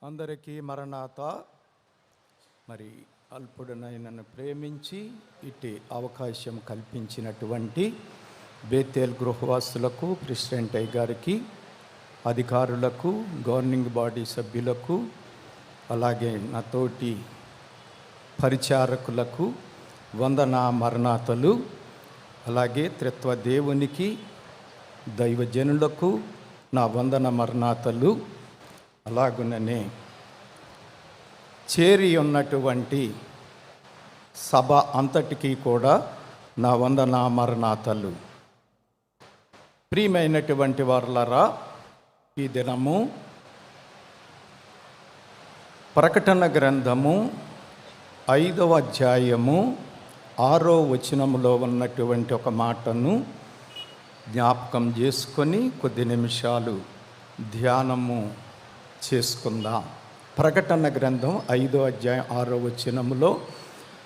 అందరికీ మరణాత. మరి అల్పుడనైనను ప్రేమించి ఇట్టి అవకాశం కల్పించినటువంటి బేతేల్ గృహవాసులకు, ప్రెసిడెంట్ గారికి, అధికారులకు, గవర్నింగ్ బాడీ సభ్యులకు, అలాగే నాతోటి పరిచారకులకు వందన మరణాతలు. అలాగే త్రిత్వ దేవునికి, దైవజనులకు నా వందన మరణాతలు. అలాగుననే చేరి ఉన్నటువంటి సభ అంతటికీ కూడా నా వందన మరణాతలు. ప్రియమైనటువంటి వారలారా, ఈ దినము ప్రకటన గ్రంథము 5వ అధ్యాయము 6వ వచనములో ఉన్నటువంటి ఒక మాటను జ్ఞాపకం చేసుకొని కొద్ది నిమిషాలు ధ్యానము చేసుకుందాం. ప్రకటన గ్రంథం 5వ అధ్యాయం 6వ వచనములో,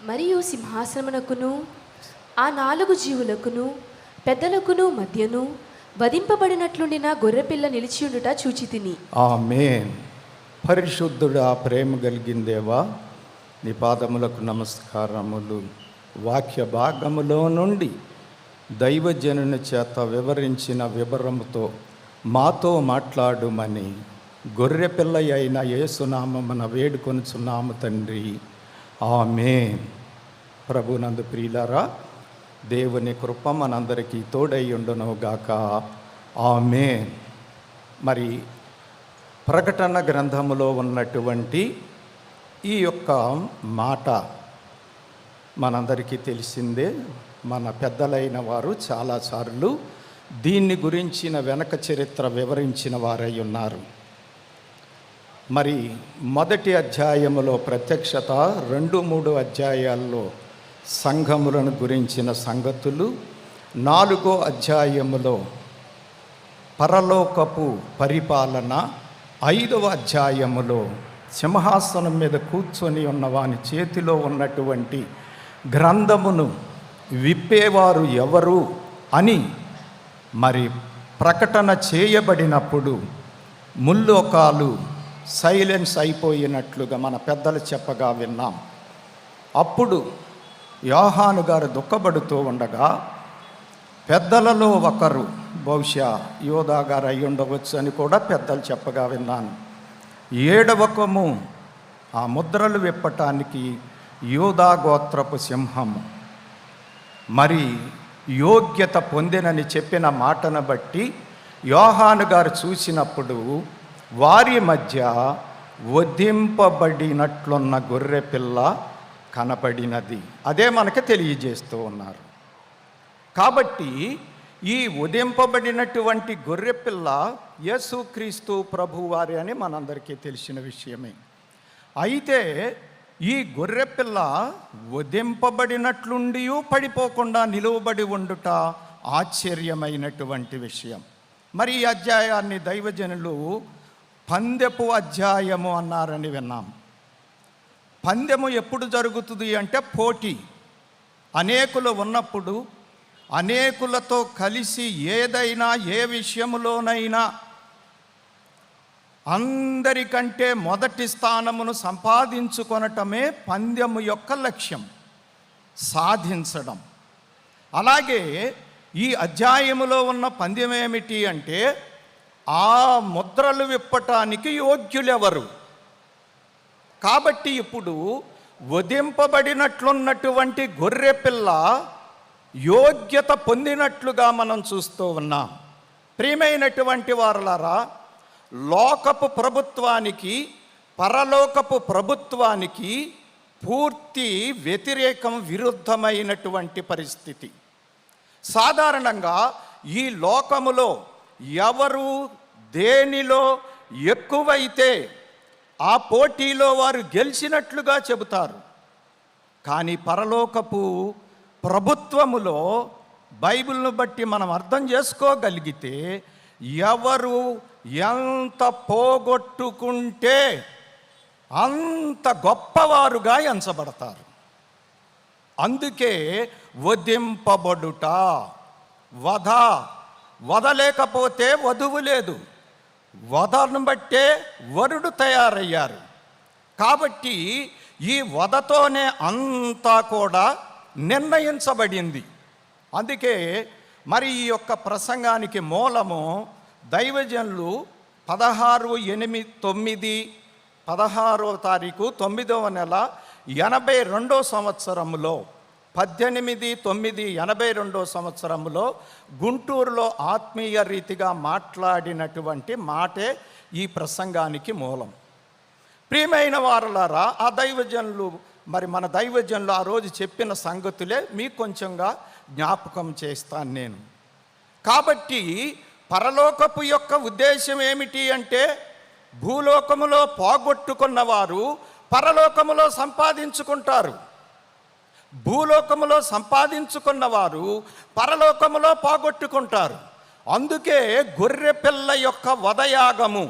మరియు సింహాసనమునకును ఆ 4 జీవులకును పెద్దలకును మధ్యను వధింపబడినట్లుండిన గొర్రెపిల్ల నిలిచియుండుట చూచితిని. ఆమేన్. పరిశుద్ధుడా, ప్రేమ కలిగిందేవా, నీ పాదములకు నమస్కారములు. వాక్య భాగములో నుండి దైవజనుని చేత వివరించిన వివరముతో మాతో మాట్లాడుమని గొర్రెపిల్ల అయిన యేసునామమున వేడుకొనుచున్నాము తండ్రి. ఆమేన్. ప్రభునందు ప్రియులారా, దేవుని కృప మనందరికీ తోడై ఉండును గాక. ఆమేన్. మరి ప్రకటన గ్రంథములో ఉన్నటువంటి ఈ యొక్క మాట మనందరికీ తెలిసిందే. మన పెద్దలైన వారు చాలాసార్లు దీన్ని గురించిన వెనక చరిత్ర వివరించిన వారై ఉన్నారు. మరి మొదటి అధ్యాయములో ప్రత్యక్షత, 2-3 అధ్యాయాల్లో సంఘములను గురించిన సంగతులు, 4వ అధ్యాయములో పరలోకపు పరిపాలన, 5వ అధ్యాయములో సింహాసనం మీద కూర్చొని ఉన్న వాని చేతిలో ఉన్నటువంటి గ్రంథమును విప్పేవారు ఎవరు అని మరి ప్రకటన చేయబడినప్పుడు ముల్లోకాలు సైలెన్స్ అయిపోయినట్లుగా మన పెద్దలు చెప్పగా విన్నాం. అప్పుడు యోహాను గారు దుఃఖపడుతూ ఉండగా పెద్దలలో ఒకరు, బహుశా యోధా గారు అయి ఉండవచ్చు అని కూడా పెద్దలు చెప్పగా విన్నాను, 7వకము ఆ ముద్రలు విప్పటానికి యోధా గోత్రపు సింహము మరి యోగ్యత పొందినని చెప్పిన మాటను బట్టి యోహాను గారు చూసినప్పుడు వారి మధ్య వధింపబడినట్లున్న గొర్రెపిల్ల కనబడినది. అదే మనకు తెలియజేస్తూ ఉన్నారు. కాబట్టి ఈ వధింపబడినటువంటి గొర్రెపిల్ల యేసుక్రీస్తు ప్రభువారి అని మనందరికీ తెలిసిన విషయమే. అయితే ఈ గొర్రెపిల్ల వధింపబడినట్లుండి పడిపోకుండా నిలువబడి ఉండుట ఆశ్చర్యమైనటువంటి విషయం. మరి ఈ అధ్యాయాన్ని దైవజనులు పందెపు అధ్యాయము అన్నారని విన్నాం. పందెము ఎప్పుడు జరుగుతుంది అంటే పోటీ. అనేకులు ఉన్నప్పుడు అనేకులతో కలిసి ఏదైనా ఏ విషయములోనైనా అందరికంటే మొదటి స్థానమును సంపాదించుకొనటమే పందెము యొక్క లక్ష్యం, సాధించడం. అలాగే ఈ అధ్యాయములో ఉన్న పందెం ఏమిటి అంటే ఆ ముద్రలు విప్పటానికి యోగ్యులెవరు. కాబట్టి ఇప్పుడు వధింపబడినట్లున్నటువంటి గొర్రెపిల్ల యోగ్యత పొందినట్లుగా మనం చూస్తూ ఉన్నాం. ప్రియమైనటువంటి వారలారా, లోకపు ప్రభుత్వానికి పరలోకపు ప్రభుత్వానికి పూర్తి వ్యతిరేకం, విరుద్ధమైనటువంటి పరిస్థితి. సాధారణంగా ఈ లోకములో ఎవరు దేనిలో ఎక్కువైతే ఆ పోటీలో వారు గెలిచినట్లుగా చెబుతారు. కానీ పరలోకపు ప్రభుత్వములో బైబిల్ను బట్టి మనం అర్థం చేసుకోగలిగితే ఎవరు ఎంత పోగొట్టుకుంటే అంత గొప్పవారుగా ఎంచబడతారు. అందుకే వధింపబడుట, వధ. వదలేకపోతే వధువు లేదు, వధను బట్టే వరుడు తయారయ్యారు. కాబట్టి ఈ వధతోనే అంతా కూడా నిర్ణయించబడింది. అందుకే మరి ఈ యొక్క ప్రసంగానికి మూలము దైవజనులు 16/8/16వ తారీఖు 9వ నెల 82వ సంవత్సరంలో 18/9/82వ సంవత్సరంలో గుంటూరులో ఆత్మీయ రీతిగా మాట్లాడినటువంటి మాటే ఈ ప్రసంగానికి మూలం. ప్రియమైన వారలారా, ఆ దైవజనులు మన దైవజనులు ఆ రోజు చెప్పిన సంగతులే మీకు కొంచెంగా జ్ఞాపకం చేస్తాను నేను. కాబట్టి పరలోకపు యొక్క ఉద్దేశం ఏమిటి అంటే, భూలోకములో పోగొట్టుకున్న వారు పరలోకములో సంపాదించుకుంటారు, భూలోకములో సంపాదించుకున్న వారు పరలోకములో పోగొట్టుకుంటారు. అందుకే గొర్రెపిల్ల యొక్క వధయాగము,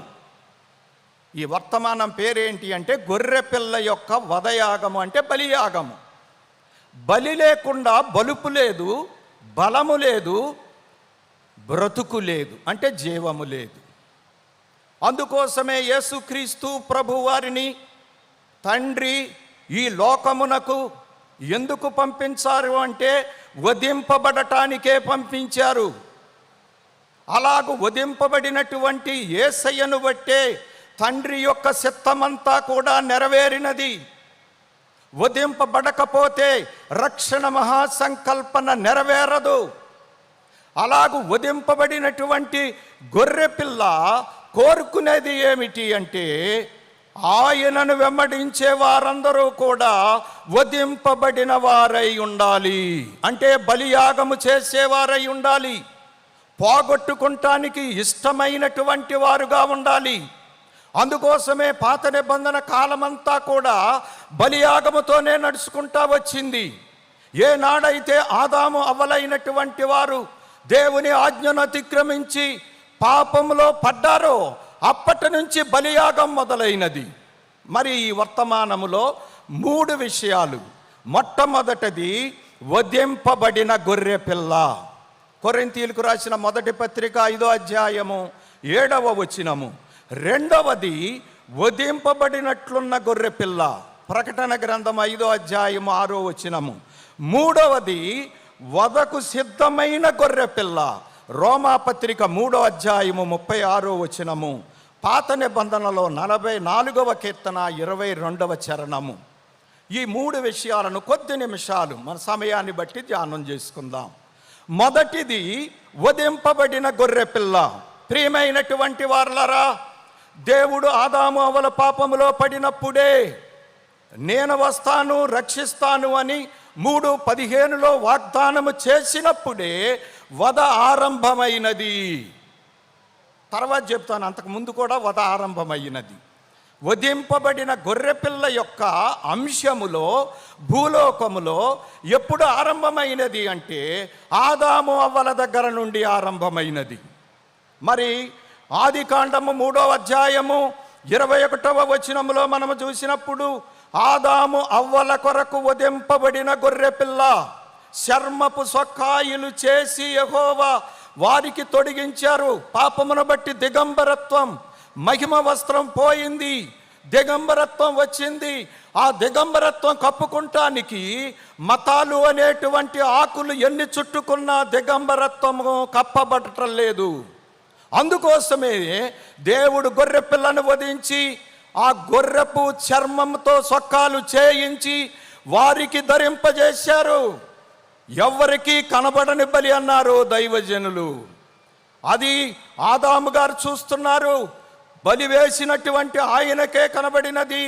ఈ వర్తమానం పేరేంటి అంటే గొర్రెపిల్ల యొక్క వధయాగము అంటే బలియాగము. బలి లేకుండా బలుపు లేదు, బలము లేదు, బ్రతుకు లేదు, అంటే జీవము లేదు. అందుకోసమే యేసుక్రీస్తు ప్రభువారిని తండ్రి ఈ లోకమునకు ఎందుకు పంపించారు అంటే వధింపబడటానికే పంపించారు. అలాగూ వధింపబడినటువంటి యేసయ్యను బట్టే తండ్రి యొక్క చిత్తమంతా కూడా నెరవేరినది. వధింపబడకపోతే రక్షణ మహాసంకల్పన నెరవేరదు. అలాగూ వధింపబడినటువంటి గొర్రెపిల్ల కోరుకునేది ఏమిటి అంటే, ఆయనను వెంబడించే వారందరూ కూడా వధింపబడిన వారై ఉండాలి, అంటే బలియాగము చేసేవారై ఉండాలి, పోగొట్టుకుంటానికి ఇష్టమైనటువంటి వారుగా ఉండాలి. అందుకోసమే పాత నిబంధన కాలమంతా కూడా బలియాగముతోనే నడుచుకుంటా వచ్చింది. ఏనాడైతే ఆదాము అవ్వలైనటువంటి వారు దేవుని ఆజ్ఞను అతిక్రమించి పాపములో పడ్డారో అప్పటి నుంచి బలియాగం మొదలైనది. మరి ఈ వర్తమానములో 3 విషయాలు. మొట్టమొదటిది వధింపబడిన గొర్రెపిల్ల. కొరింథీయులకు రాసిన మొదటి పత్రిక 5వ అధ్యాయము 7వ వచనము. రెండవది వధింపబడినట్లున్న గొర్రెపిల్ల, ప్రకటన గ్రంథం 5వ అధ్యాయము 6వ వచనము. మూడవది వధకు సిద్ధమైన గొర్రెపిల్ల, రోమాపత్రిక 3వ అధ్యాయము 36వ వచనము. పాత నిబంధనలో 44వ కీర్తన 22వ చరణము. ఈ 3 విషయాలను కొద్ది నిమిషాలు మన సమయాన్ని బట్టి ధ్యానం చేసుకుందాం. మొదటిది వధింపబడిన గొర్రెపిల్ల. ప్రియమైనటువంటి వారలారా, దేవుడు ఆదాము అవ్వల పాపములో పడినప్పుడే నేను వస్తాను రక్షిస్తాను అని 3:15లో వాగ్దానము చేసినప్పుడే వధ ఆరంభమైనది. తర్వాత చెప్తాను, అంతకు ముందు కూడా వధ ఆరంభమైనది. వధింపబడిన గొర్రెపిల్ల యొక్క అంశములో భూలోకములో ఎప్పుడు ఆరంభమైనది అంటే ఆదాము అవ్వల దగ్గర నుండి ఆరంభమైనది. మరి ఆదికాండము 3వ అధ్యాయము 21వ వచనములో మనము చూసినప్పుడు ఆదాము అవ్వల కొరకు వధింపబడిన గొర్రెపిల్ల చర్మపు సొక్కాయిలు చేసి యెహోవా వారికి తొడిగించారు. పాపమును బట్టి దిగంబరత్వం, మహిమ వస్త్రం పోయింది, దిగంబరత్వం వచ్చింది. ఆ దిగంబరత్వం కప్పుకుంటానికి మతాలు అనేటువంటి ఆకులు ఎన్ని చుట్టుకున్నా దిగంబరత్వము కప్పబడటం లేదు. అందుకోసమే దేవుడు గొర్రెపిల్లను వధించి ఆ గొర్రెపు చర్మంతో సొక్కాలు చేయించి వారికి ధరింపజేశారు. ఎవరికి కనబడని బలి అన్నారు దైవజనులు. అది ఆదాము గారు చూస్తున్నారు. బలి వేసినటువంటి ఆయనకే కనబడినది,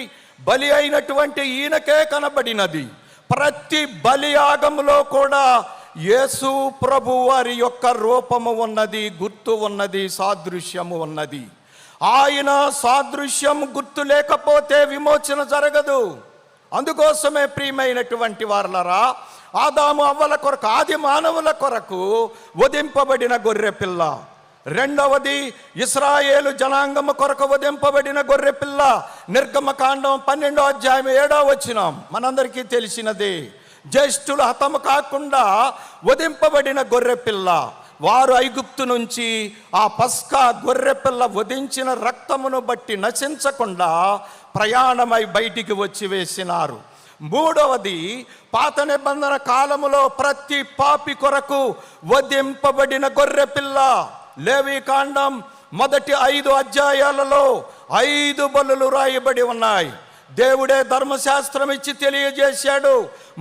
బలి అయినటువంటి ఈయనకే కనబడినది. ప్రతి బలియాగములో కూడా యేసు ప్రభు వారి యొక్క రూపము ఉన్నది, గుర్తు ఉన్నది, సాదృశ్యము ఉన్నది. ఆయన సాదృశ్యం గుర్తు లేకపోతే విమోచన జరగదు. అందుకోసమే ప్రియమైనటువంటి వారలారా, ఆదాము అవ్వల కొరకు, ఆది మానవుల కొరకు వధింపబడిన గొర్రెపిల్ల. రెండవది ఇశ్రాయేలు జనాంగము కొరకు వధింపబడిన గొర్రెపిల్ల. నిర్గమకాండం 12వ అధ్యాయం 7వ వచనం మనందరికీ తెలిసినదే. జ్యేష్ఠులు హతము కాకుండా వధింపబడిన గొర్రెపిల్ల. వారు ఐగుప్తు నుంచి ఆ పస్కా గొర్రెపిల్ల వధించిన రక్తమును బట్టి నశించకుండా ప్రయాణమై బయటికి వచ్చి వేసినారు. మూడవది, పాత నిబంధన కాలములో ప్రతి పాపి కొరకు వధింపబడిన గొర్రెపిల్ల. లేవీకాండం మొదటి 5 అధ్యాయాలలో 5 బలులు రాయబడి ఉన్నాయి. దేవుడే ధర్మశాస్త్రం ఇచ్చి తెలియజేశాడు.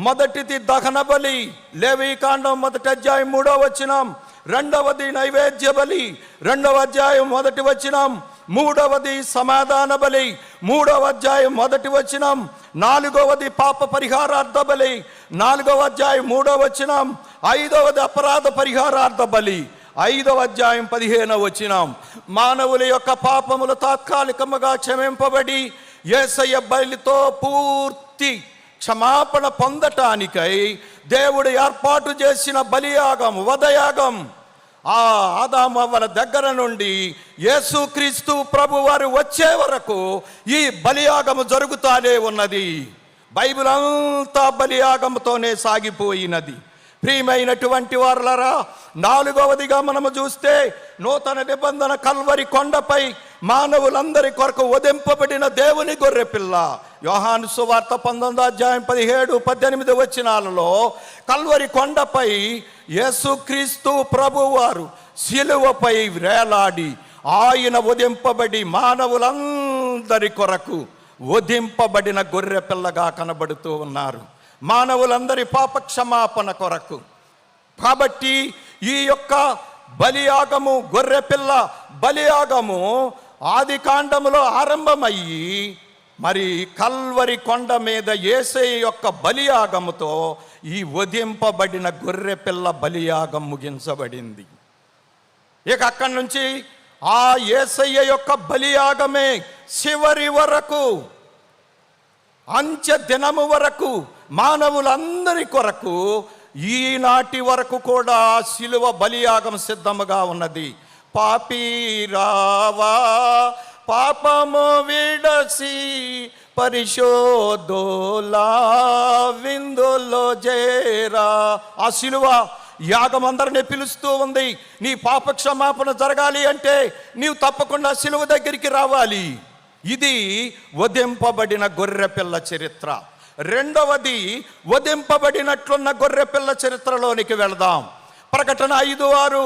మొదటిది దహన బలి, లేవీకాండం 1వ అధ్యాయం 3వ వచనం. రెండవది నైవేద్య బలి, 2వ అధ్యాయం 1వ వచనం. మూడవది సమాధాన బలి, 3వ అధ్యాయం 1వ వచనం. నాలుగవది పాప పరిహారార్థ బలి, 4వ అధ్యాయం 3వ వచనం. 5వది అపరాధ పరిహారార్థ బలి, 5వ అధ్యాయం 15వ వచనం. మానవుల యొక్క పాపములు తాత్కాలికముగా క్షమింపబడి యేసయ్య బలితో పూర్తి క్షమాపణ పొందటానికై దేవుడు ఏర్పాటు చేసిన బలియాగం, వధయాగం, ఆ ఆదామవ్వల దగ్గర నుండి యేసుక్రీస్తు ప్రభు వారు వచ్చే వరకు ఈ బలియాగము జరుగుతానే ఉన్నది. బైబిల్ అంతా బలియాగముతోనే సాగిపోయినది. ప్రియమైనటువంటి వారలారా, 4వదిగా మనము చూస్తే నూతన నిబంధన కల్వరి కొండపై మానవులందరి కొరకు వధింపబడిన దేవుని గొర్రెపిల్ల. యోహాను సువార్త 19వ అధ్యాయం 17-18 వచనాలలో కల్వరి కొండపై యేసుక్రీస్తు ప్రభువారు శిలువపై వేలాడి ఆయన వధింపబడి మానవులందరి కొరకు వధింపబడిన గొర్రెపిల్లగా కనబడుతూ ఉన్నారు, మానవులందరి పాప క్షమాపణ కొరకు. కాబట్టి ఈ యొక్క బలియాగము, గొర్రెపిల్ల బలియాగము ఆది కాండములో ఆరంభమయ్యి మరి కల్వరి కొండ మీద యేసయ్య యొక్క బలియాగముతో ఈ వధింపబడిన గొర్రెపిల్ల బలియాగం ముగించబడింది. ఇక అక్కడి నుంచి ఆ యేసయ్య యొక్క బలియాగమే చివరి వరకు, అంత్య దినము వరకు మానవులందరి కొరకు ఈనాటి వరకు కూడా శిలువ బలియాగం సిద్ధముగా ఉన్నది. పాపీరావా పాపము విడసి పరిశోధోలా విందులో చేరా. ఆ శిలువ యాగం అందరినీ పిలుస్తూ ఉంది. నీ పాప క్షమాపణ జరగాలి అంటే నీవు తప్పకుండా శిలువ దగ్గరికి రావాలి. ఇది వధింపబడిన గొర్రెపిల్ల చరిత్ర. రెండవది, వధింపబడినట్లున్న గొర్రెపిల్ల చరిత్రలోనికి వెళదాం. ప్రకటన 5:6.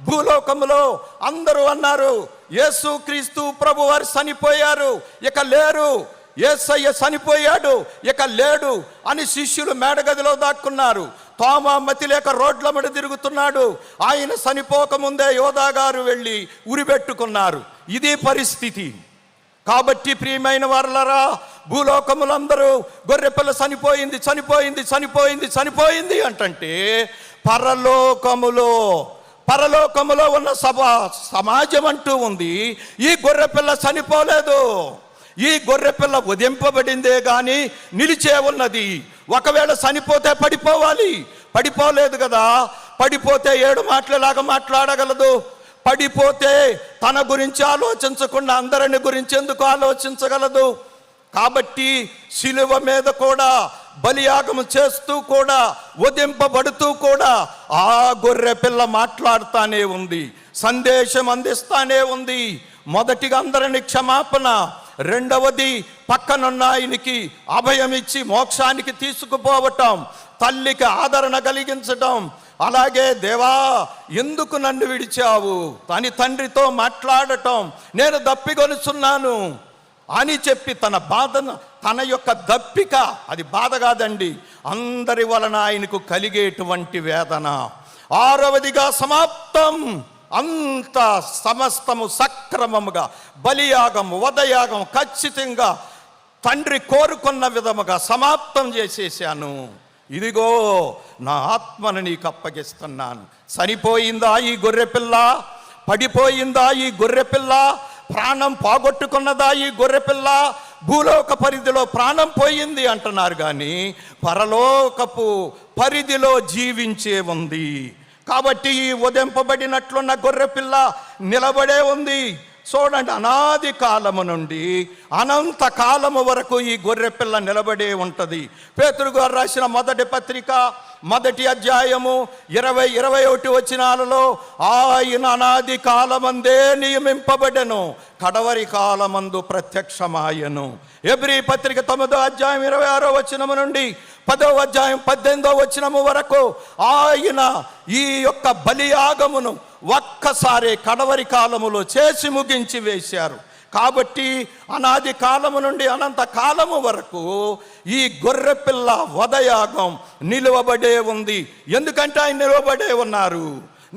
భూలోకములో అందరూ అన్నారు, యేసుక్రీస్తు ప్రభు వారు చనిపోయారు, ఇక లేరు. యేసయ్య చనిపోయాడు, ఇక లేడు అని శిష్యులు మేడగదిలో దాక్కున్నారు. తోమా మతి లేక రోడ్ల మీద తిరుగుతున్నాడు. ఆయన చనిపోకముందే యోధా గారు వెళ్ళి ఉరిపెట్టుకున్నారు. ఇది పరిస్థితి. కాబట్టి ప్రియమైన వారలారా, భూలోకములందరూ గొర్రెపిల్ల చనిపోయింది చనిపోయింది చనిపోయింది చనిపోయింది అంటంటే పరలోకములో ఉన్న సమాజం అంటూ ఉంది, ఈ గొర్రెపిల్ల చనిపోలేదు, ఈ గొర్రెపిల్ల వధింపబడిందే గాని నిలిచే ఉన్నది. ఒకవేళ చనిపోతే పడిపోవాలి, పడిపోలేదు కదా. పడిపోతే 7 మాటలలాగా మాట్లాడగలదు. పడిపోతే తన గురించి ఆలోచించకుండా అందరిని గురించి ఎందుకు ఆలోచించగలదు? కాబట్టి శిలువ మీద కూడా బలియాగం చేస్తూ కూడా వధింపబడుతూ కూడా ఆ గొర్రె పిల్ల మాట్లాడుతానే ఉంది, సందేశం అందిస్తానే ఉంది. మొదటిగా అందరిని క్షమాపణ, రెండవది పక్కనున్న ఆయనకి అభయం ఇచ్చి మోక్షానికి తీసుకుపోవటం, తల్లికి ఆదరణ కలిగించటం, అలాగే దేవా ఎందుకు నన్ను విడిచావు అని తండ్రితో మాట్లాడటం, నేను దప్పికొనుచున్నాను అని చెప్పి తన బాధను, తన యొక్క దప్పిక, అది బాధ కాదండి, అందరి వలన ఆయనకు కలిగేటువంటి వేదన. ఆరవదిగా సమాప్తం, అంత సమస్తము సక్రమముగా బలియాగం వధయాగం ఖచ్చితంగా తండ్రి కోరుకున్న విధముగా సమాప్తం చేసేసాను. ఇదిగో నా ఆత్మను నీకు అప్పగిస్తున్నాను. చనిపోయిందా ఈ గొర్రెపిల్ల? పడిపోయిందా ఈ గొర్రెపిల్ల? ప్రాణం పోగొట్టుకున్నదా ఈ గొర్రెపిల్ల? భూలోక పరిధిలో ప్రాణం పోయింది అంటున్నారు కానీ పరలోకపు పరిధిలో జీవించే ఉంది. కాబట్టి ఈ ఉదయింపబడినట్లున్న గొర్రెపిల్ల నిలబడే ఉంది. చూడండి, అనాది కాలము నుండి అనంత కాలము వరకు ఈ గొర్రెపిల్ల నిలబడే ఉంటుంది. పేతురు గారు రాసిన మొదటి పత్రిక మొదటి అధ్యాయము 20-21 వచనాలలో ఆయన అనాది కాలమందే నియమింపబడెను, కడవరి కాలమందు ప్రత్యక్షమాయను. హెబ్రీ పత్రిక 9వ అధ్యాయం 26వ వచనము నుండి 10వ అధ్యాయం 18వ వచనము వరకు ఆయన ఈ యొక్క బలియాగమును ఒక్కసారి కడవరి కాలములో చేసి ముగించి వేశారు. కాబట్టి అనాది కాలము నుండి అనంత కాలము వరకు ఈ గొర్రెపిల్ల వధయాగం నిలువబడే ఉంది. ఎందుకంటే ఆయన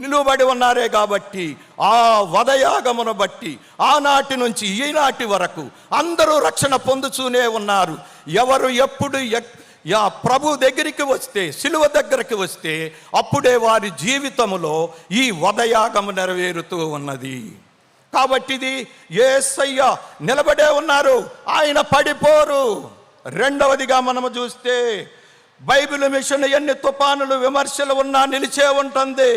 నిలువబడి ఉన్నారే కాబట్టి ఆ వధయాగమును బట్టి ఆనాటి నుంచి ఈనాటి వరకు అందరూ రక్షణ పొందుతూనే ఉన్నారు. ఎవరు ఎప్పుడు ప్రభు దగ్గరికి వస్తే, సిలువ దగ్గరికి వస్తే అప్పుడే వారి జీవితములో ఈ వధయాగము నెరవేరుతూ ఉన్నది. కాబట్టి ఇది యేసయ్య నిలబడే ఉన్నారు, ఆయన పడిపోరు. రెండవదిగా మనము చూస్తే బైబిల్ మిషన్ ఎన్ని తుఫానులు విమర్శలు ఉన్నా నిలిచే ఉంటుంది.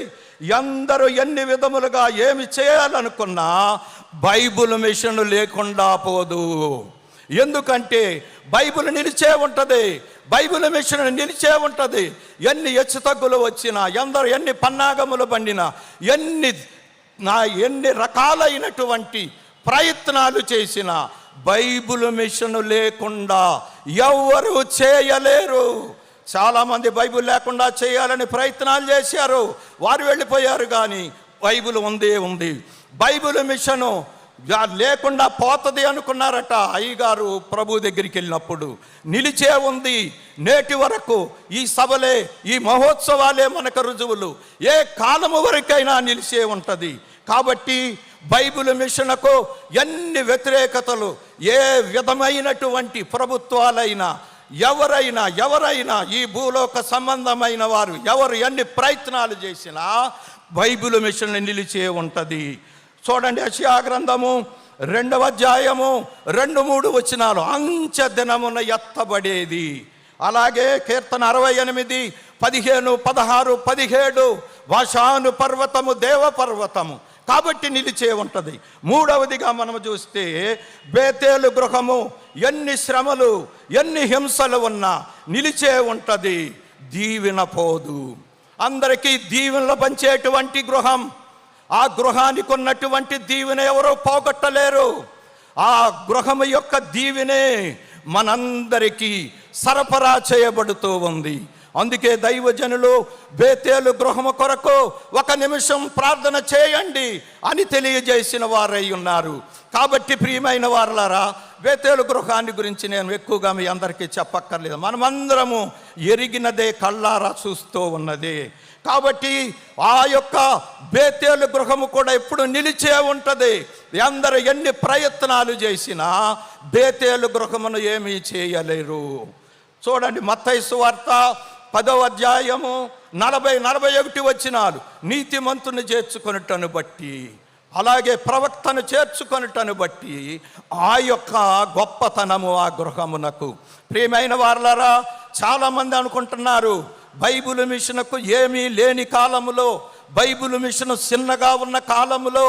అందరూ ఎన్ని విధములుగా ఏమి చేయాలనుకున్నా బైబిల్ మిషన్ లేకుండా పోదు. ఎందుకంటే బైబిల్ నిలిచే ఉంటుంది, బైబిల్ మిషన్ నిలిచే ఉంటుంది. ఎన్ని హెచ్చుతగ్గులు వచ్చినా, ఎందరూ ఎన్ని పన్నాగములు బండినా, ఎన్ని రకాలైనటువంటి ప్రయత్నాలు చేసిన బైబిల్ మిషన్ లేకుండా ఎవరు చేయలేరు. చాలామంది బైబిల్ లేకుండా చేయాలని ప్రయత్నాలు చేశారు, వారు వెళ్ళిపోయారు. కానీ బైబిల్ ఉంది. బైబిల్ మిషను లేకుండా పోతుంది అనుకున్నారట. అయ్యగారు ప్రభు దగ్గరికి వెళ్ళినప్పుడు నిలిచే ఉంది. నేటి వరకు ఈ సభలే, ఈ మహోత్సవాలే మనకు రుజువులు. ఏ కాలము వరకైనా నిలిచే ఉంటుంది. కాబట్టి బైబిల్ మిషన్కు ఎన్ని వ్యతిరేకతలు, ఏ విధమైనటువంటి ప్రభుత్వాలైనా ఎవరైనా ఈ భూలోక సంబంధమైన వారు ఎవరు ఎన్ని ప్రయత్నాలు చేసినా బైబిల్ మిషన్ నిలిచే ఉంటుంది. చూడండి, యెషయా గ్రంథము 2వ అధ్యాయము 2-3 వచనాలు, అంచె దినమున ఎత్తబడేది. అలాగే కీర్తన 68, 15, 16, 17 వాషాను పర్వతము దేవ పర్వతము కాబట్టి నిలిచే ఉంటుంది. మూడవదిగా మనము చూస్తే బేతేలు గృహము ఎన్ని శ్రమలు, ఎన్ని హింసలు ఉన్నా నిలిచే ఉంటుంది, దీవెన పోదు. అందరికీ దీవెనలు పంచేటువంటి గృహం. ఆ గృహానికి ఉన్నటువంటి దీవెన ఎవరో పోగొట్టలేరు. ఆ గృహము యొక్క దీవెనే మనందరికీ సరఫరా చేయబడుతూ ఉంది. అందుకే దైవజనులు బేతేలు గృహము కొరకు 1 నిమిషం ప్రార్థన చేయండి అని తెలియజేసిన వారై ఉన్నారు. కాబట్టి ప్రియమైన వారలారా, బేతేలు గృహాన్ని గురించి నేను ఎక్కువగా మీ అందరికీ చెప్పక్కర్లేదు, మనమందరము ఎరిగినదే, కళ్ళారా చూస్తూ ఉన్నదే. కాబట్టి ఆ యొక్క బేతేలు గృహము కూడా ఎప్పుడు నిలిచే ఉంటుంది. అందరూ ఎన్ని ప్రయత్నాలు చేసినా బేతేలు గృహమును ఏమీ చేయలేరు. చూడండి, మత్తయి సువార్త 10వ అధ్యాయము 40-41 వచనాలు, నీతిమంతుని చేర్చుకొనుటను బట్టి, అలాగే ప్రవక్తను చేర్చుకొనుటను బట్టి ఆ యొక్క గొప్పతనము ఆ గృహమునకు. ప్రియమైన వారలారా, చాలామంది అనుకుంటున్నారు బైబిల్ మిషన్కు ఏమీ లేని కాలములో, బైబిల్ మిషన్ చిన్నగా ఉన్న కాలములో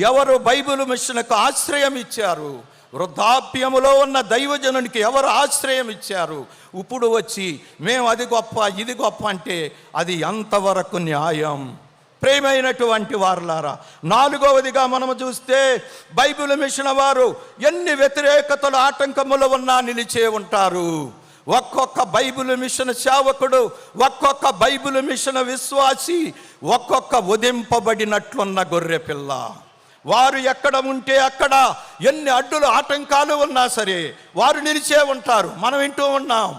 ఎవరు బైబిల్ మిషన్కు ఆశ్రయం ఇచ్చారు? వృద్ధాప్యములో ఉన్న దైవజనునికి ఎవరు ఆశ్రయం ఇచ్చారు? ఇప్పుడు వచ్చి మేము అది గొప్ప, ఇది గొప్ప అంటే అది ఎంతవరకు న్యాయం? ప్రేమైనటువంటి వారులారా, 4వదిగా మనము చూస్తే బైబిల్ మిషన్ వారు ఎన్ని వ్యతిరేకతలు, ఆటంకములు ఉన్నా నిలిచే ఉంటారు. ఒక్కొక్క బైబిల్ మిషన్ సేవకుడు, ఒక్కొక్క బైబిల్ మిషన్ విశ్వాసి, ఒక్కొక్క ఉదింపబడినట్లున్న గొర్రెపిల్ల. వారు ఎక్కడ ఉంటే అక్కడ ఎన్ని అడ్డులు, ఆటంకాలు ఉన్నా సరే వారు నిలిచే ఉంటారు. మనం వింటూ ఉన్నాం,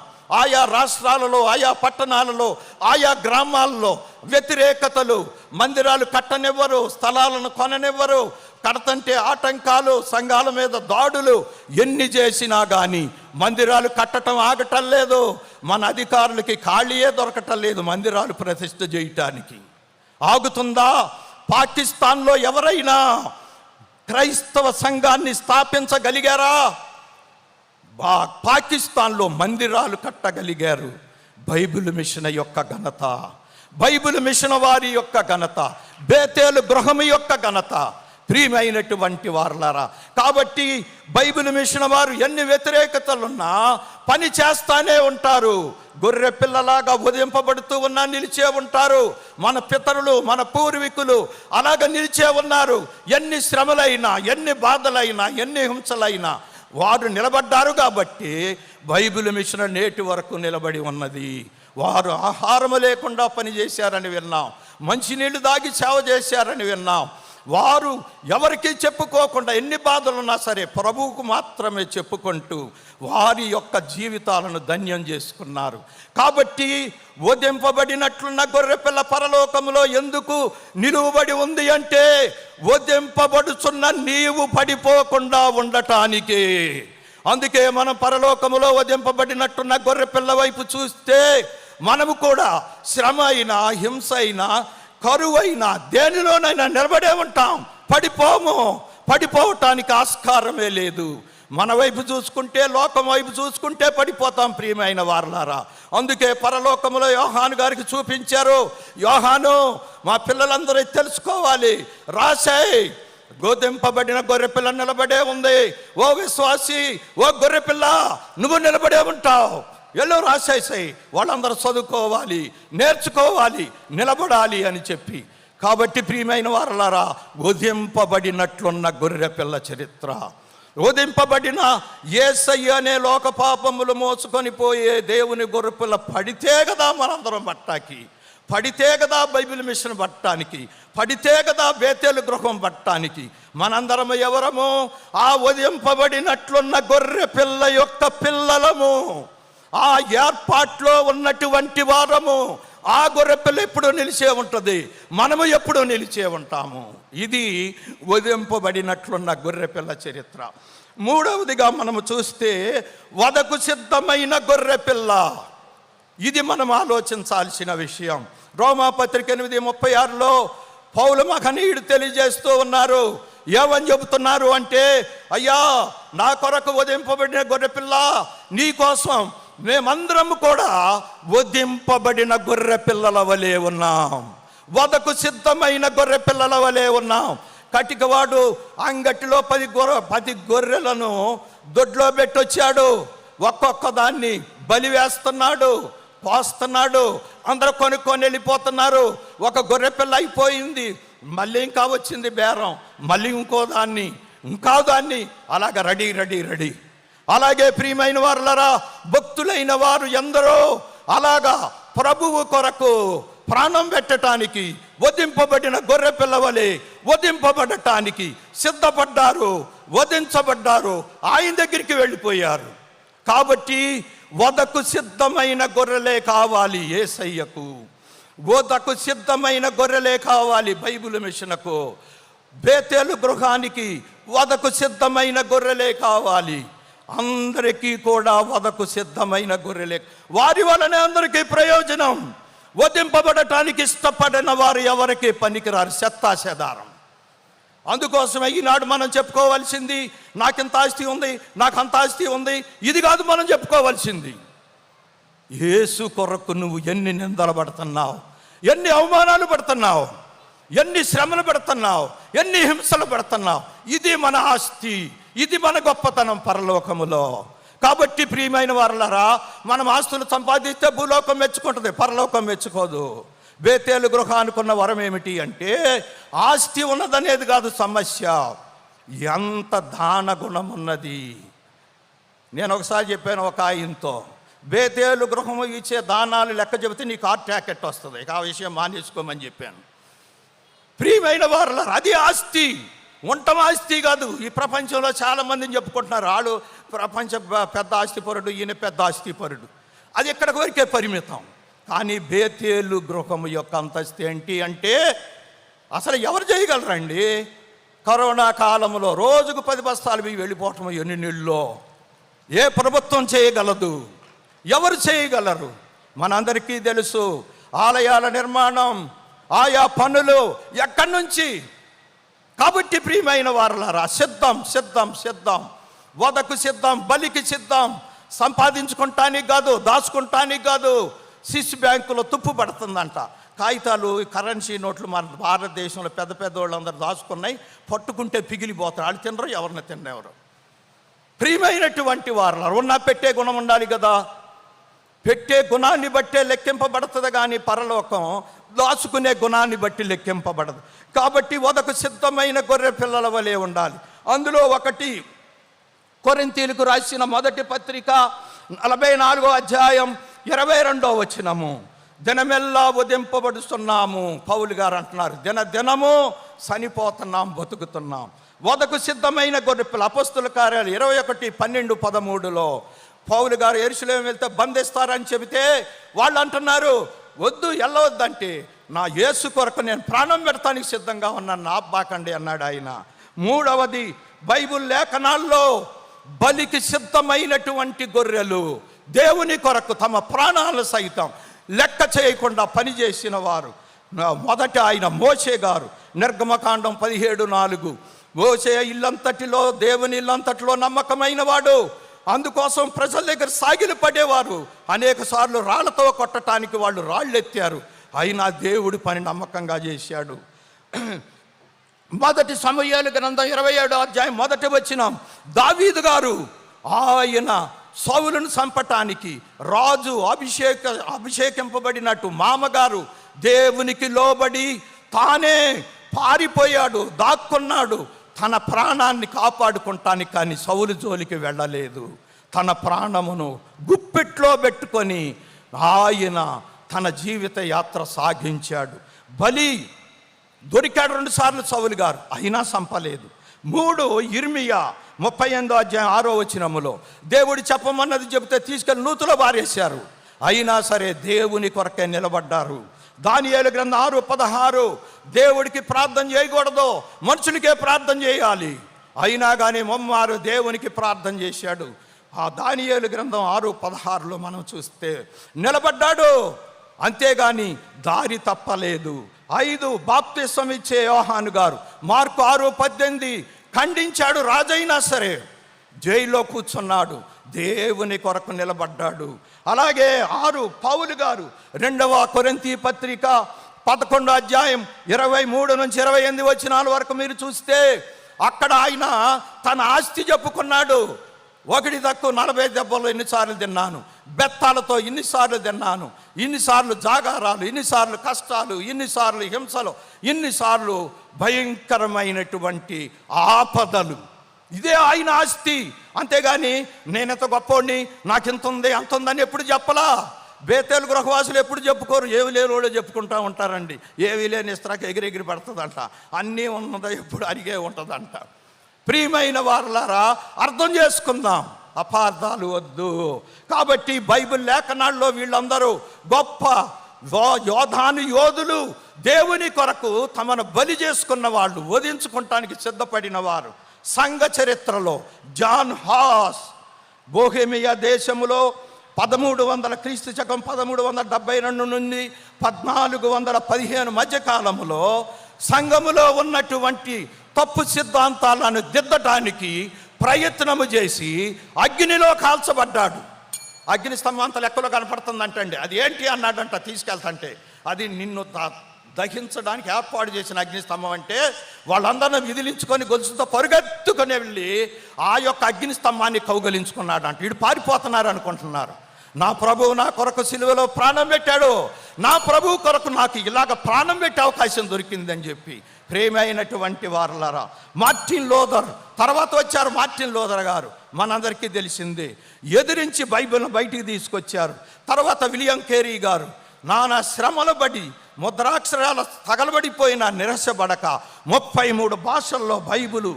ఆయా రాష్ట్రాలలో, ఆయా పట్టణాలలో, ఆయా గ్రామాల్లో వ్యతిరేకతలు, మందిరాలు కట్టనివ్వరు, స్థలాలను కొననివ్వరు, కడతంటే ఆటంకాలు, సంఘాల మీద దాడులు ఎన్ని చేసినా కానీ మందిరాలు కట్టడం ఆగటం లేదు. మన అధికారులకి ఖాళీయే దొరకటం లేదు మందిరాలు ప్రతిష్ఠ చేయటానికి. ఆగుతుందా? పాకిస్తాన్లో ఎవరైనా క్రైస్తవ సంఘాన్ని స్థాపించగలిగారా? పాకిస్తాన్లో మందిరాలు కట్టగలిగారు. బైబిల్ మిషన్ యొక్క ఘనత, బైబిల్ మిషన్ వారి యొక్క ఘనత, బేతేలు గృహము యొక్క ఘనత. ప్రియమైనటువంటి వారలారా, కాబట్టి బైబిల్ మిషన్ వారు ఎన్ని వ్యతిరేకతలున్నా పని చేస్తానే ఉంటారు. గొర్రె పిల్లలాగా వధింపబడుతూ ఉన్నా నిలిచే ఉంటారు. మన పితరులు, మన పూర్వీకులు అలాగ నిలిచే ఉన్నారు. ఎన్ని శ్రమలైనా, ఎన్ని బాధలైనా, ఎన్ని హింసలైనా వారు నిలబడ్డారు. కాబట్టి బైబిల్ మిషన్ నేటి వరకు నిలబడి ఉన్నది. వారు ఆహారము లేకుండా పనిచేశారని విన్నాం, మంచినీళ్ళు దాగి సేవ చేశారని విన్నాం. వారు ఎవరికి చెప్పుకోకుండా ఎన్ని బాధలున్నా సరే ప్రభువుకు మాత్రమే చెప్పుకుంటూ వారి యొక్క జీవితాలను ధన్యం చేసుకున్నారు. కాబట్టి వధింపబడినట్లున్న గొర్రెపిల్ల పరలోకములో ఎందుకు నిలువబడి ఉంది అంటే, వధింపబడుచున్న నీవు పడిపోకుండా ఉండటానికి. అందుకే మనం పరలోకములో వధింపబడినట్టున్న గొర్రెపిల్ల వైపు చూస్తే మనము కూడా శ్రమ అయినా, హింస అయినా, కరువైనా, దేనిలోనైనా నిలబడే ఉంటాం. పడిపోము. పడిపోవటానికి ఆస్కారమే లేదు. మన వైపు చూసుకుంటే, లోకం వైపు చూసుకుంటే పడిపోతాం ప్రియమైన వారలారా. అందుకే పరలోకములో యోహాను గారికి చూపించారు. యోహాను, మా పిల్లలందరూ తెలుసుకోవాలి, రాశాయి, గోధింపబడిన గొర్రెపిల్ల నిలబడే ఉంది. ఓ విశ్వాసి, ఓ గొర్రెపిల్ల, నువ్వు నిలబడే ఉంటావు. ఎల్లో రాసేసాయి, వాళ్ళందరూ చదువుకోవాలి, నేర్చుకోవాలి, నిలబడాలి అని చెప్పి. కాబట్టి ప్రియమైన వారలారా, వధింపబడినట్లున్న గొర్రెపిల్ల చరిత్ర, వధింపబడిన యేసయ్య అనే లోక పాపములు మోసుకొని పోయే దేవుని గొర్రెపిల్ల పడితే కదా మనందరం పట్టాకి, పడితే కదా బైబిల్ మిషన్ పట్టడానికి, పడితే కదా బేతేలు గృహం పట్టడానికి. మనందరం ఎవరము? ఆ వధింపబడినట్లున్న గొర్రెపిల్ల యొక్క పిల్లలము, ఆ ఏర్పాట్లో ఉన్నటువంటి వారము. ఆ గొర్రెపిల్ల ఎప్పుడు నిలిచే ఉంటుంది, మనము ఎప్పుడు నిలిచే ఉంటాము. ఇది వధింపబడినట్లున్న గొర్రెపిల్ల చరిత్ర. మూడవదిగా మనము చూస్తే వధకు సిద్ధమైన గొర్రెపిల్ల. ఇది మనం ఆలోచించాల్సిన విషయం. రోమాపత్రిక 8:36లో పౌలు మహనీయుడు తెలియజేస్తూ ఉన్నారు. ఏమని చెబుతున్నారు అంటే, అయ్యా, నా కొరకు వధింపబడిన గొర్రెపిల్ల, నీ కోసం మేమందరం కూడా వధింపబడిన గొర్రె పిల్లల వలె ఉన్నాం, వధకు సిద్ధమైన గొర్రె పిల్లల వలె ఉన్నాం. కటికవాడు అంగటిలో 10 గొర్రెలను దొడ్లో పెట్టొచ్చాడు. ఒక్కొక్క దాన్ని బలి వేస్తున్నాడు, పోస్తున్నాడు. అందరూ కొనుక్కొని వెళ్ళిపోతున్నారు. ఒక గొర్రె పిల్ల అయిపోయింది, మళ్ళీ ఇంకా వచ్చింది బేరం, మళ్ళీ ఇంకో దాన్ని, ఇంకా దాన్ని, అలాగ రెడీ రెడీ రెడీ. అలాగే ప్రియమైన వారులరా, భక్తులైన వారు ఎందరో అలాగా ప్రభువు కొరకు ప్రాణం పెట్టడానికి వధింపబడిన గొర్రె పిల్లవలే వధింపబడటానికి సిద్ధపడ్డారు, వధించబడ్డారు, ఆయన దగ్గరికి వెళ్ళిపోయారు. కాబట్టి వధకు సిద్ధమైన గొర్రెలే కావాలి యేసయ్యకు, వధకు సిద్ధమైన గొర్రెలే కావాలి బైబిల్ మిషన్కు, బేతేలు గృహానికి వధకు సిద్ధమైన గొర్రెలే కావాలి. అందరికీ కూడా వధకు సిద్ధమైన గొర్రెలే, వారి వలనే అందరికీ ప్రయోజనం. వధింపబడటానికి ఇష్టపడిన వారు ఎవరికి పనికిరారు, చెత్తాచెదారం. అందుకోసమే ఈనాడు మనం చెప్పుకోవాల్సింది, నాకింత ఆస్తి ఉంది, నాకు అంత ఆస్తి ఉంది, ఇది కాదు మనం చెప్పుకోవాల్సింది. యేసు కొరకు నువ్వు ఎన్ని నిందలు పడుతున్నావు, ఎన్ని అవమానాలు పడుతున్నావు, ఎన్ని శ్రమలు పడుతున్నావు, ఎన్ని హింసలు పడుతున్నావు. ఇది మన ఆస్తి, ఇది మన గొప్పతనం పరలోకములో. కాబట్టి ప్రియమైన వారలారా, మనం ఆస్తులు సంపాదిస్తే భూలోకం మెచ్చుకుంటుంది, పరలోకం మెచ్చుకోదు. బేతేలు గృహానుకున్న వరం ఏమిటి అంటే, ఆస్తి ఉన్నదనేది కాదు సమస్య, ఎంత దాన గుణం ఉన్నది. నేను ఒకసారి చెప్పాను ఒక ఆయనతో, బేతేలు గృహము ఇచ్చే దానాలు లెక్క చెబితే నీకు హార్ట్ అటాక్ వస్తుంది, ఆ విషయం మానేసుకోమని చెప్పాను. ప్రియమైన వారలారా, అది ఆస్తి, ఉండటం ఆస్తి కాదు. ఈ ప్రపంచంలో చాలామందిని చెప్పుకుంటున్నారు, ఆడు ప్రపంచ పెద్ద ఆస్తిపరుడు, ఈయన పెద్ద ఆస్తిపరుడు. అది ఎక్కడికి వరకే పరిమితం. కానీ బేతేలు గృహము యొక్క అంతస్తు ఏంటి అంటే, అసలు ఎవరు చేయగలరండి? కరోనా కాలంలో రోజుకు 10 బస్తాలు బియ్యం వెళ్ళిపోవటం ఎన్ని నీళ్ళలో, ఏ ప్రభుత్వం చేయగలదు? ఎవరు చేయగలరు? మనందరికీ తెలుసు, ఆలయాల నిర్మాణం, ఆయా పనులు ఎక్కడి నుంచి. కాబట్టి ప్రియమైన వారలారా, సిద్ధం సిద్ధం సిద్ధం, వధకు సిద్ధం, బలికి సిద్ధం. సంపాదించుకుంటానికి కాదు, దాచుకుంటానికి కాదు. స్విస్ బ్యాంకులో తుప్పు పడుతుందంట, కాగితాలు, కరెన్సీ నోట్లు మన భారతదేశంలో పెద్ద పెద్ద వాళ్ళందరూ దాచుకున్నాయి, పట్టుకుంటే పిగిలిపోతారు. వాళ్ళు తినరు, ఎవరిని తిన్నెవరు. ప్రియమైనటువంటి వారలారా, ఉన్న పెట్టే గుణం ఉండాలి కదా. పెట్టే గుణాన్ని బట్టే లెక్కింపబడుతుంది, కానీ పరలోకం దాచుకునే గుణాన్ని బట్టి లెక్కింపబడదు. కాబట్టి వదకు సిద్ధమైన గొర్రె పిల్లల వలె ఉండాలి. అందులో ఒకటి కొరింథీయులకు రాసిన మొదటి పత్రిక 44వ అధ్యాయం 22వ వచనము. దినమెల్లా ఉదింపబడుతున్నాము, పౌలు గారు అంటున్నారు. దినము చనిపోతున్నాం, బతుకుతున్నాం. వదకు సిద్ధమైన గొర్రె పిల్ల. అపొస్తలుల కార్యాలు 21:12-13లో పౌలు గారు యెరూషలేము వెళ్తే బంధిస్తారని చెబితే వాళ్ళు అంటున్నారు, వద్దు, వెళ్ళవద్దంటే, నా యేసు కొరకు నేను ప్రాణం పెడతానికి సిద్ధంగా ఉన్నాను, నా ఆబ్బాకండి అన్నాడు ఆయన. మూడవది, బైబిల్ లేఖనాల్లో బలికి సిద్ధమైనటువంటి గొర్రెలు, దేవుని కొరకు తమ ప్రాణాలు సైతం లెక్క చేయకుండా పనిచేసిన వారు. మొదట ఆయన మోషే గారు, నిర్గమకాండం 17:4. మోషే ఇల్లంతటిలో, దేవుని ఇల్లంతటిలో నమ్మకమైన వాడు. అందుకోసం ప్రజల దగ్గర సాగిలు పడేవారు. అనేక సార్లు రాళ్లతో కొట్టడానికి వాళ్ళు రాళ్ళు ఎత్తారు, అయినా దేవుడి పని నమ్మకంగా చేశాడు. మొదటి సమూయేలు గ్రంథం 27వ అధ్యాయం 1వ వచనం. దావీదు గారు, ఆయన సౌలును చంపటానికి రాజు అభిషేకింపబడినట్టు మామగారు దేవునికి లోబడి తానే పారిపోయాడు, దాక్కున్నాడు తన ప్రాణాన్ని కాపాడుకుంటానికి. కానీ సౌలు జోలికి వెళ్ళలేదు. తన ప్రాణమును గుప్పెట్లో పెట్టుకొని ఆయన తన జీవిత యాత్ర సాగించాడు. బలి దొరికాడు 2 సార్లు సౌలు గారు, అయినా చంపలేదు. 3 ఇర్మియా 38వ అధ్యాయం 6వ వచనములో దేవుడు చెప్పమన్నది చెబితే తీసుకెళ్ళి నూతులో బారేశారు, అయినా సరే దేవుని కొరకే నిలబడ్డారు. దానియేలు గ్రంథం 6:16 దేవుడికి ప్రార్థన చేయకూడదు, మనుషులకే ప్రార్థన చేయాలి, అయినా కానీ మొమ్మారు దేవునికి ప్రార్థన చేశాడు. ఆ దానియేలు గ్రంథం 6:16లో మనం చూస్తే నిలబడ్డాడు, అంతేగాని దారి తప్పలేదు. 5 బాప్తిసం ఇచ్చే యోహాను గారు, మార్కు 6:18 ఖండించాడు, రాజైనా సరే జైల్లో కూర్చున్నాడు, దేవుని కొరకు నిలబడ్డాడు. అలాగే 6 పౌలు గారు 2వ కొరింథీ పత్రిక 11వ అధ్యాయం 23-28 వచనాల వరకు మీరు చూస్తే అక్కడ ఆయన తన ఆస్తి చెప్పుకున్నాడు. 1 తక్కువ 40 దెబ్బలు ఎన్నిసార్లు తిన్నాను, బెత్తాలతో ఇన్నిసార్లు తిన్నాను, ఇన్నిసార్లు జాగారాలు, ఇన్నిసార్లు కష్టాలు, ఇన్నిసార్లు హింసలు, ఇన్నిసార్లు భయంకరమైనటువంటి ఆపదలు. ఇదే ఆయన ఆస్తి. అంతేగాని నేనెంత గొప్పోడిని, నాకింత ఉంది అంత ఉందని ఎప్పుడు చెప్పలా. బేతేలు గృహవాసులు ఎప్పుడు చెప్పుకోరు, ఏవి లేని వాళ్ళు చెప్పుకుంటూ ఉంటారండి. ఏవి లేని ఇస్త్రాక ఎగిరెగిరి పడుతుందంట, అన్నీ ఉన్నదో ఎప్పుడు అరిగే ఉంటుందంట. ప్రియమైన వారలారా, అర్థం చేసుకుందాం, అపార్థాలు వద్దు. కాబట్టి బైబిల్ లేఖనాల్లో వీళ్ళందరూ గొప్ప యోధులు, దేవుని కొరకు తమను బలి చేసుకున్న వాళ్ళు, వధించుకుంటానికి సిద్ధపడిన వారు. సంఘ చరిత్రలో జాన్ హాస్ బోహేమియా దేశములో 1300 క్రీస్తు శకం 1372 నుండి 1415 మధ్యకాలములో సంఘములో ఉన్నటువంటి తప్పు సిద్ధాంతాలను దిద్దటానికి ప్రయత్నము చేసి అగ్నిలో కాల్చబడ్డాడు. అగ్ని స్తంభం అంత లెక్కలో కనపడుతుందంటండి. అది ఏంటి అన్నాడంట తీసుకెళ్తాంటే, అది నిన్ను దహించడానికి ఏర్పాటు చేసిన అగ్నిస్తంభం అంటే వాళ్ళందరినీ విదిలించుకొని గొలుసుతో పరుగెత్తుకొని వెళ్ళి ఆ యొక్క అగ్నిస్తంభాన్ని కౌగలించుకున్నాడు. వీడు పారిపోతున్నారు అనుకుంటున్నారు. నా ప్రభువు నా కొరకు సిలువలో ప్రాణం పెట్టాడు, నా ప్రభువు కొరకు నాకు ఇలాగ ప్రాణం పెట్టే అవకాశం దొరికిందని చెప్పి. ప్రేమైనటువంటి వారలారా, మార్టిన్ లూథర్ తర్వాత వచ్చారు. మార్టిన్ లూథర్ గారు మనందరికీ తెలిసిందే, ఎదిరించి బైబిల్ను బయటికి తీసుకొచ్చారు. తర్వాత విలియం కేరీ గారు నానా శ్రమలు పడి ముద్రాక్షరాలు తగలబడిపోయిన నిరసపడక 33 భాషల్లో బైబిలు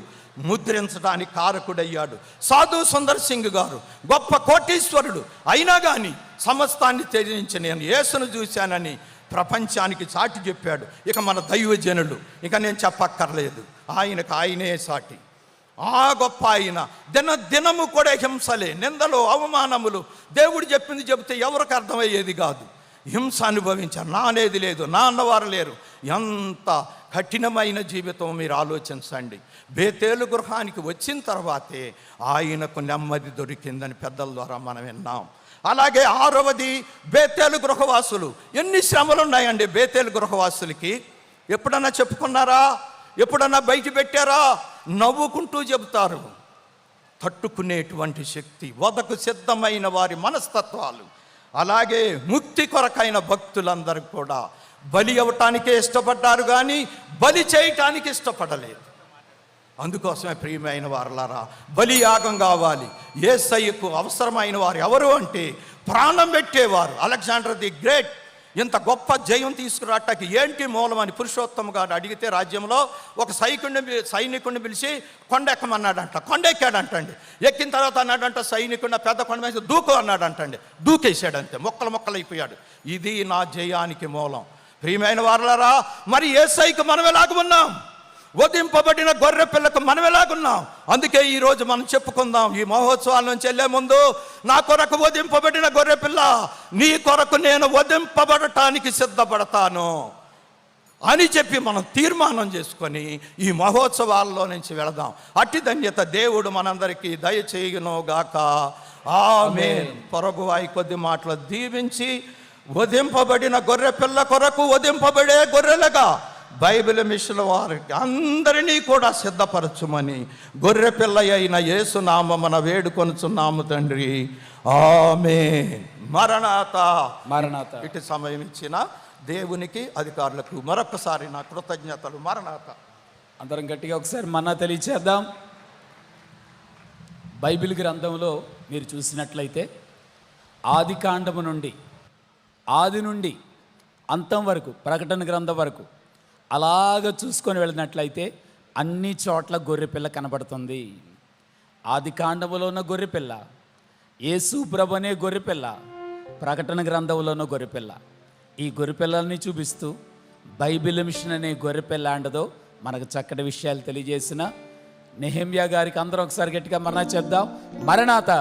ముద్రించడానికి కారకుడయ్యాడు. సాధు సుందర్ సింగ్ గారు గొప్ప కోటీశ్వరుడు, అయినా కానీ సమస్తాన్ని త్యజించి నేను యేసును చూశానని ప్రపంచానికి చాటి చెప్పాడు. ఇక మన దైవజనులు ఇక నేను చెప్పక్కర్లేదు, ఆయనకు ఆయనే సాటి. ఆ గొప్ప ఆయన దినము కూడా హింసలే, నిందలు, అవమానములు. దేవుడు చెప్పింది చెబితే ఎవరికి అర్థమయ్యేది కాదు. హింస అనుభవించారు, నా అనేది లేదు, నా అన్నవారు లేరు. ఎంత కఠినమైన జీవితం మీరు ఆలోచించండి. బేతేలు గృహానికి వచ్చిన తర్వాతే ఆయనకు నెమ్మది దొరికిందని పెద్దల ద్వారా మనం విన్నాం. అలాగే 6వది బేతేలు గృహవాసులు. ఎన్ని శ్రమలు ఉన్నాయండి బేతేలు గృహవాసులకి. ఎప్పుడన్నా చెప్పుకున్నారా? ఎప్పుడన్నా బయట పెట్టారా? నవ్వుకుంటూ చెబుతారు. తట్టుకునేటువంటి శక్తి, వదకు సిద్ధమైన వారి మనస్తత్వాలు. అలాగే ముక్తి కొరకైన భక్తులందరూ కూడా బలి అవ్వటానికే ఇష్టపడ్డారు, కానీ బలి చేయటానికి ఇష్టపడలేదు. అందుకోసమే ప్రియమైన వారలారా, బలియాగం కావాలి. యేసయ్యకు అవసరమైన వారు ఎవరు అంటే ప్రాణం పెట్టేవారు. అలెగ్జాండర్ ది గ్రేట్ ఇంత గొప్ప జయం తీసుకురావటానికి ఏంటి మూలం అని పురుషోత్తమ గారు అడిగితే, రాజ్యంలో ఒక సైనికుడిని పిలిచి కొండ ఎక్కమన్నాడంట. కొండ ఎక్కాడంటండి. ఎక్కిన తర్వాత అన్నాడంట సైనికుడిని, పెద్ద కొండ మీద దూకు అన్నాడంటండి. దూకేసాడంతే, మొక్కలు అయిపోయాడు. ఇది నా జయానికి మూలం. ప్రియమైన వారలారా, మరి యేసయ్యకు మనం ఎలాగున్నాం? వధింపబడిన గొర్రె పిల్లకు మనం ఎలాగున్నాం? అందుకే ఈరోజు మనం చెప్పుకుందాం, ఈ మహోత్సవాల నుంచి వెళ్ళే ముందు, నా కొరకు వధింపబడిన గొర్రె పిల్ల, నీ కొరకు నేను వధింపబడటానికి సిద్ధపడతాను అని చెప్పి మనం తీర్మానం చేసుకొని ఈ మహోత్సవాల్లో నుంచి వెళదాం. అట్టి ధన్యత దేవుడు మనందరికీ దయచేయును గాక. ఆమేన్. పొరుగువాయి కొద్ది మాటలు దీవించి, వధింపబడిన గొర్రె పిల్ల కొరకు వధింపబడే గొర్రెలుగా బైబిల్ మిషన్ వారికి అందరినీ కూడా సిద్ధపరచుమని గొర్రె పిల్ల అయిన యేసు నామమున వేడుకొనుచున్నాము తండ్రి. ఆమేన్. మరణాత. ఇటు సమయం ఇచ్చిన దేవునికి, అధికారులకు మరొకసారి నా కృతజ్ఞతలు. మరణాత. అందరం గట్టిగా ఒకసారి మన్నా తెలియచేద్దాం. బైబిల్ గ్రంథంలో మీరు చూసినట్లయితే ఆది నుండి అంతం వరకు, ప్రకటన గ్రంథం వరకు అలాగ చూసుకొని వెళ్ళినట్లయితే అన్ని చోట్ల గొర్రెపిల్ల కనబడుతుంది. ఆది కాండములో ఉన్న గొర్రెపిల్ల, యేసు ప్రభు అనే గొర్రెపిల్ల, ప్రకటన గ్రంథంలో ఉన్న గొర్రెపిల్ల. ఈ గొర్రెపిల్లల్ని చూపిస్తూ బైబిల్ మిషన్ అనే గొర్రెపిల్ల అండదో మనకు చక్కటి విషయాలు తెలియజేసిన నెహెమ్యా గారికి అందరం ఒకసారి గట్టిగా మరణా చెప్దాం. మరణాత.